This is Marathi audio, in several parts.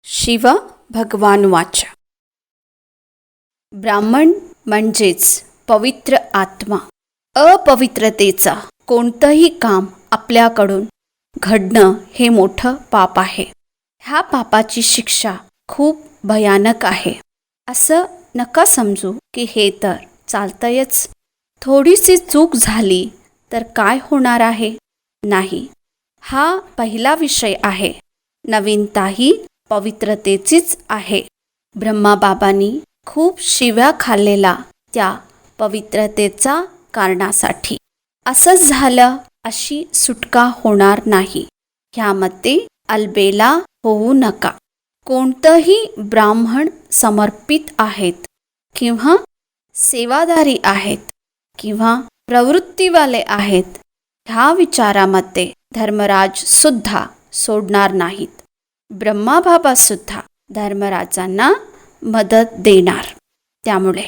शिव भगवान वाचा. ब्राह्मण म्हणजेच पवित्र आत्मा. अपवित्रतेचा कोणतंही काम आपल्याकडून घडणं हे मोठं पाप आहे. ह्या पापाची शिक्षा खूप भयानक आहे. असं नका समजू की हे तर चालतंयच, थोडीशी चूक झाली तर काय होणार आहे. नाही, हा पहिला विषय आहे. नवीनताही पवित्रतेचीच आहे. ब्रह्माबाबांनी खूप शिव्या खाल्लेला त्या पवित्रतेचा कारणासाठी. असंच झालं अशी सुटका होणार नाही. ह्यामध्ये अलबेला होऊ नका. कोणतंही ब्राह्मण समर्पित आहेत किंवा सेवादारी आहेत किंवा प्रवृत्तीवाले आहेत, ह्या विचारामध्ये धर्मराज सुद्धा सोडणार नाहीत. ब्रह्माबाबा सुद्धा धर्मराजांना मदत देणार. त्यामुळे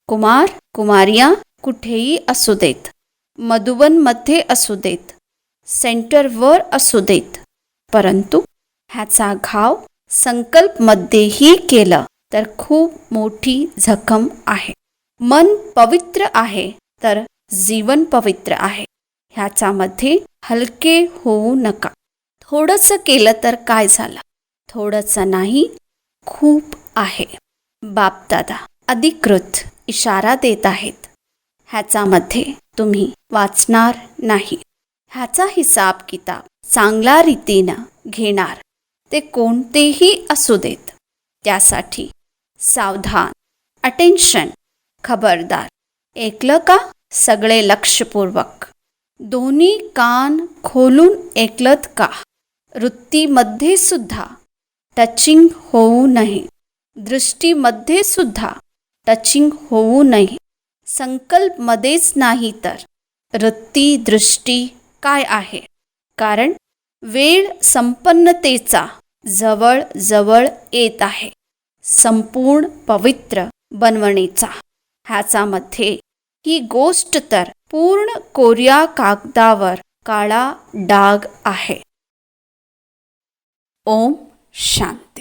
कुमार कुमारिया कुठेही असू देत, मधुबनमध्ये असू देत, सेंटरवर असू देत, परंतु ह्याचा घाव संकल्पमध्येही केलं तर खूप मोठी जखम आहे. मन पवित्र आहे तर जीवन पवित्र आहे. ह्याच्यामध्ये हलके होऊ नका. थोडंसं केलं तर काय झालं, थोडंसं नाही, खूप आहे. बापदादा अधिकृत इशारा देत आहेत. ह्याच्यामध्ये तुम्ही वाचणार नाही. ह्याचा हिसाब किताब चांगल्या रीतीनं घेणार. ते कोणतेही असू देत. त्यासाठी सावधान, अटेन्शन, खबरदार. ऐकलं का सगळे लक्षपूर्वक? दोन्ही कान खोलून ऐकलत का? वृत्तीमध्ये सुद्धा टचिंग होऊ नये. दृष्टीमध्ये सुद्धा टचिंग होऊ नये. संकल्पमध्येच नाही तर वृत्ती दृष्टी काय आहे. कारण वेळ संपन्नतेचा जवळ जवळ येत आहे. संपूर्ण पवित्र बनवण्याचा. ह्याच्यामध्ये ही गोष्ट तर पूर्ण कोऱ्या कागदावर काळा डाग आहे. ओम शांती.